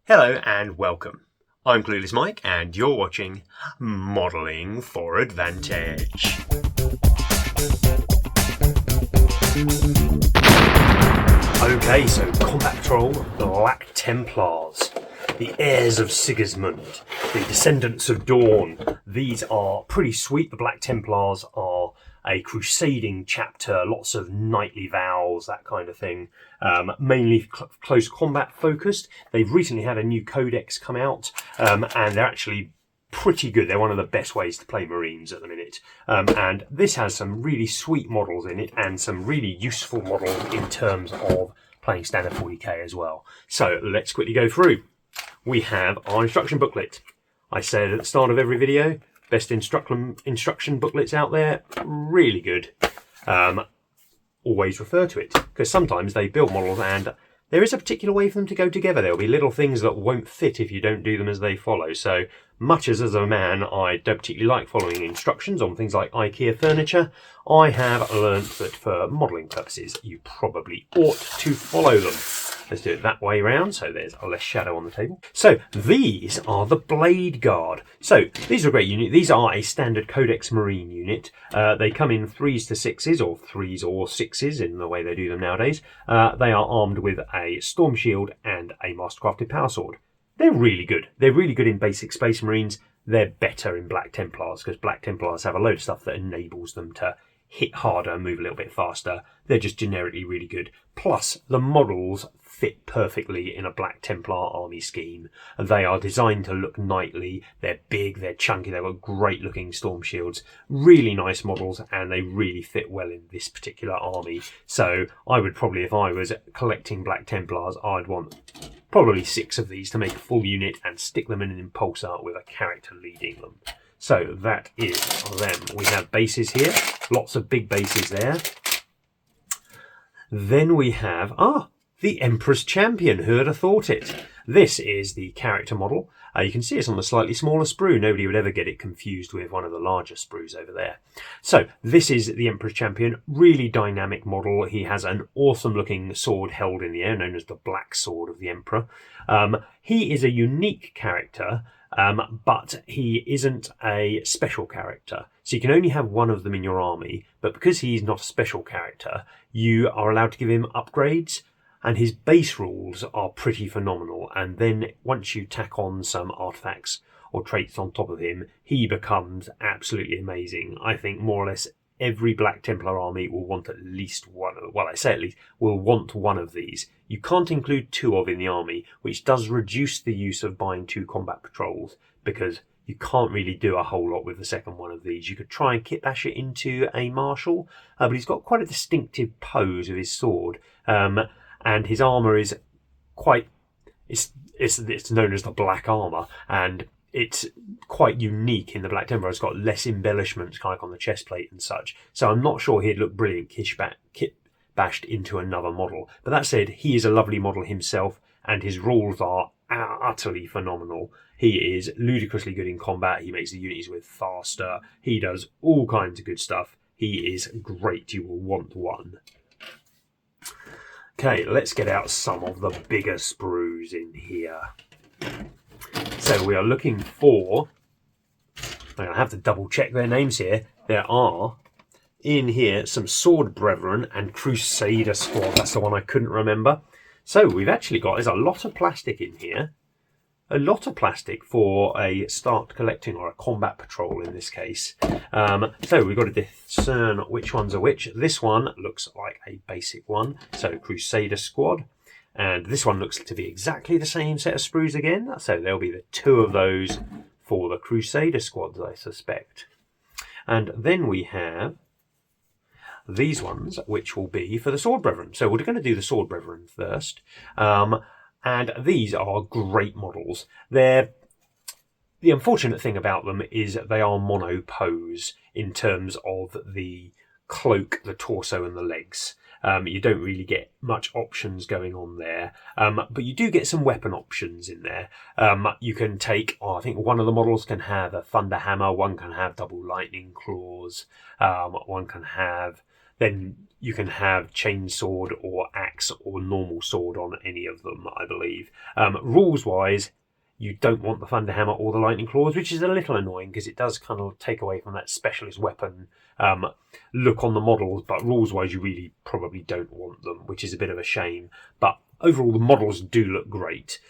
Hello and welcome. I'm Clueless Mike and you're watching Modelling for Advantage. Okay, so Combat Patrol, Black Templars, the heirs of Sigismund, the descendants of Dawn. These are pretty sweet. The Black Templars are a crusading chapter, lots of knightly vows, that kind of thing. Mainly close combat focused. They've recently had a new codex come out, and they're actually pretty good. They're one of the best ways to play Marines at the minute. And this has some really sweet models in it and some really useful models in terms of playing standard 40k as well. So let's quickly go through. We have our instruction booklet. I said at the start of every video, best instruction booklets out there, really good. Always refer to it, because sometimes they build models and there is a particular way for them to go together. There'll be little things that won't fit if you don't do them as they follow. So much as a man I don't particularly like following instructions on things like IKEA furniture, I have learnt that for modelling purposes you probably ought to follow them. Let's do it that way round, so there's less shadow on the table. So these are the Blade Guard. So these are a great unit. These are a standard Codex Marine unit. They come in 3s to 6s, or 3s or 6s in the way they do them nowadays. They are armed with a Storm Shield and a Mastercrafted Power Sword. They're really good. They're really good in basic Space Marines. They're better in Black Templars, because Black Templars have a load of stuff that enables them to hit harder and move a little bit faster. They're just generically really good. Plus, the models fit perfectly in a Black Templar army scheme. They are designed to look knightly. They're big, they're chunky, they've got great looking storm shields. Really nice models, and they really fit well in this particular army. So I would probably, if I was collecting Black Templars, I'd want probably 6 of these to make a full unit and stick them in an impulsor with a character leading them. So that is them. We have bases here, lots of big bases there. Then we have, the Emperor's Champion. Who'd have thought it? This is the character model. You can see it's on the slightly smaller sprue. Nobody would ever get it confused with one of the larger sprues over there. So this is the Emperor's Champion. Really dynamic model. He has an awesome looking sword held in the air, known as the Black Sword of the Emperor. He is a unique character, but he isn't a special character. So you can only have one of them in your army, but because he's not a special character, you are allowed to give him upgrades. And his base rules are pretty phenomenal. And then once you tack on some artifacts or traits on top of him, he becomes absolutely amazing. I think more or less every Black Templar army will want at least one. Well, I say at least, will want one of these. You can't include 2 of in the army, which does reduce the use of buying 2 combat patrols, because you can't really do a whole lot with the second one of these. You could try and kit bash it into a marshal, but he's got quite a distinctive pose of his sword. And his armour is quite, it's known as the Black Armour, and it's quite unique in the Black Templar. It's got less embellishments kind of on the chest plate and such. So I'm not sure he'd look brilliant kit bashed into another model. But that said, he is a lovely model himself, and his rules are utterly phenomenal. He is ludicrously good in combat. He makes the units with faster. He does all kinds of good stuff. He is great. You will want one. Okay, let's get out some of the bigger sprues in here. So we are looking for, I'm going to have to double check their names here. There are in here some Sword Brethren and Crusader Squad. That's the one I couldn't remember. So we've actually got, there's a lot of plastic in here. A lot of plastic for a start collecting, or a combat patrol in this case. So we've got to discern which ones are which. This one looks like a basic one, so Crusader Squad. And this one looks to be exactly the same set of sprues again. So there'll be the 2 of those for the Crusader Squads, I suspect. And then we have these ones, which will be for the Sword Brethren. So we're going to do the Sword Brethren first. And these are great models. The unfortunate thing about them is they are monopose in terms of the cloak, the torso and the legs. You don't really get much options going on there, but you do get some weapon options in there. You can take, I think one of the models can have a thunder hammer, one can have double lightning claws, one can have, then you can have chainsword or axe or normal sword on any of them, I believe. Rules-wise, you don't want the Thunderhammer or the Lightning Claws, which is a little annoying because it does kind of take away from that specialist weapon look on the models, but rules-wise you really probably don't want them, which is a bit of a shame. But overall the models do look great.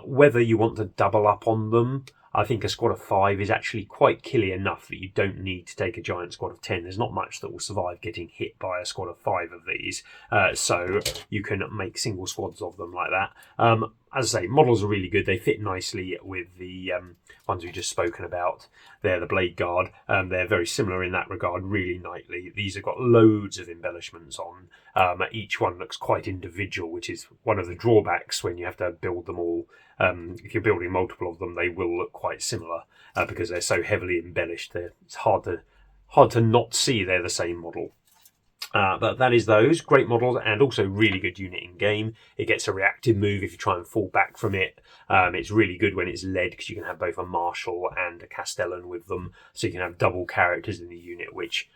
Whether you want to double up on them, I think a squad of 5 is actually quite killy enough that you don't need to take a giant squad of 10. There's not much that will survive getting hit by a squad of 5 of these, so you can make single squads of them like that. As I say, models are really good. They fit nicely with the ones we've just spoken about. They're the Blade Guard. They're very similar in that regard, really nicely. These have got loads of embellishments on. Each one looks quite individual, which is one of the drawbacks when you have to build them all. If you're building multiple of them, they will look quite similar because they're so heavily embellished. It's hard to not see they're the same model. But that is those great models, and also really good unit in game. It gets a reactive move if you try and fall back from it. It's really good when it's led because you can have both a Marshal and a Castellan with them, so you can have double characters in the unit, which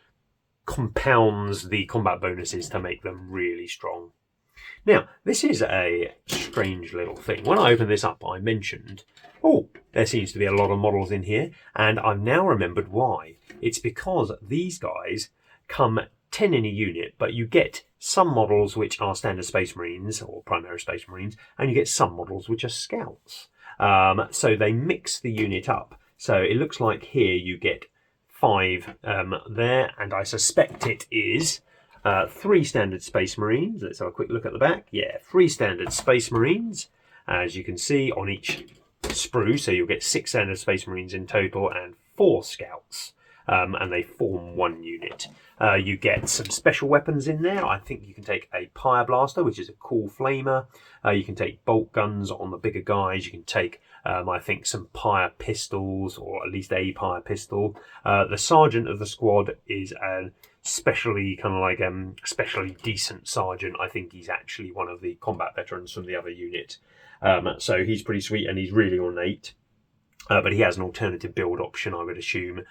compounds the combat bonuses to make them really strong. Now, this is a strange little thing. When I opened this up, I mentioned, oh, there seems to be a lot of models in here, and I've now remembered why. It's because these guys come 10 in a unit, but you get some models which are standard Space Marines or Primary Space Marines, and you get some models which are Scouts. So they mix the unit up. So it looks like here you get 5 there, and I suspect it is 3 standard Space Marines. Let's have a quick look at the back. Yeah, 3 standard Space Marines, as you can see on each sprue. So you'll get 6 standard Space Marines in total and 4 Scouts, and they form one unit. You get some special weapons in there. I think you can take a Pyre Blaster, which is a cool flamer. You can take bolt guns on the bigger guys. You can take, I think, some Pyre pistols, or at least a Pyre pistol. The sergeant of the squad is a especially decent sergeant. I think he's actually one of the combat veterans from the other unit. So he's pretty sweet and he's really ornate. But he has an alternative build option, I would assume,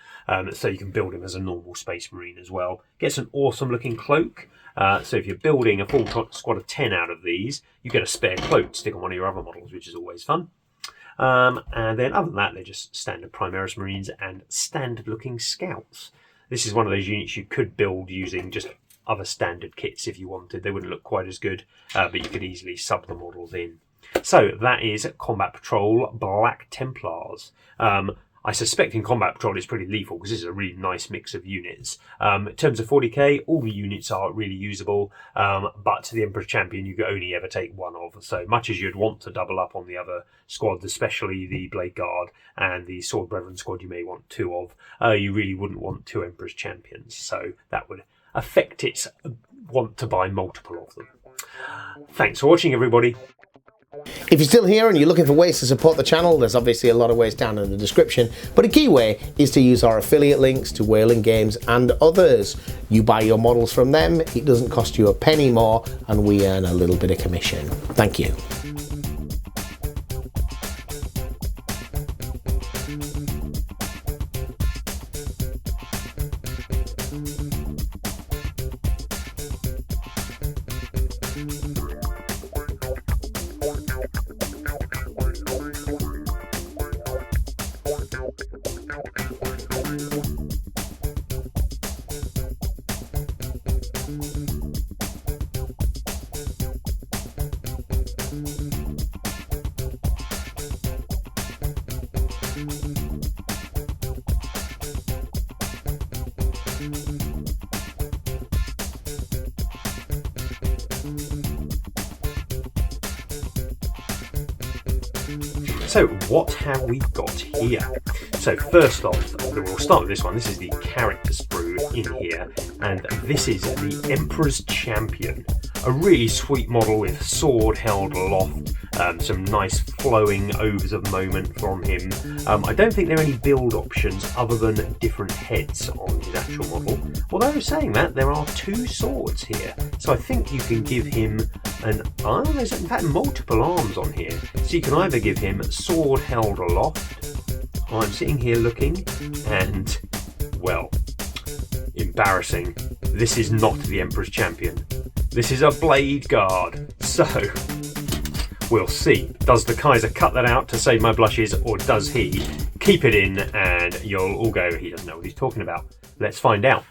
so you can build him as a normal Space Marine as well. Gets an awesome looking cloak, so if you're building a full squad of 10 out of these, you get a spare cloak to stick on one of your other models, which is always fun. And then other than that, they're just standard Primaris Marines and standard looking Scouts. This is one of those units you could build using just other standard kits if you wanted. They wouldn't look quite as good, but you could easily sub the models in. So that is Combat Patrol Black Templars. I suspect in Combat Patrol it's pretty lethal because this is a really nice mix of units. In terms of 40k, all the units are really usable, but the Emperor's Champion you can only ever take one of. So much as you'd want to double up on the other squads, especially the Blade Guard and the Sword Brethren squad you may want 2 of, you really wouldn't want 2 Emperor's Champions. So that would affect its want to buy multiple of them. Thanks for watching, everybody. If you're still here and you're looking for ways to support the channel, there's obviously a lot of ways down in the description, but a key way is to use our affiliate links to Whaling Games and others. You buy your models from them, it doesn't cost you a penny more, and we earn a little bit of commission. Thank you. So what have we got here? So first off, we'll start with this one. This is the character sprue in here, and this is the Emperor's Champion. A really sweet model with sword held aloft, some nice flowing overs of moment from him. I don't think there are any build options other than different heads on his actual model. Although saying that, there are 2 swords here, so I think you can give him an arm. There's in fact multiple arms on here, so you can either give him sword held aloft. I'm sitting here looking, and well, embarrassing. this is not the Emperor's Champion. This is a Blade Guard. So, we'll see. Does the Kaiser cut that out to save my blushes, or does he keep it in and you'll all go, he doesn't know what he's talking about? Let's find out.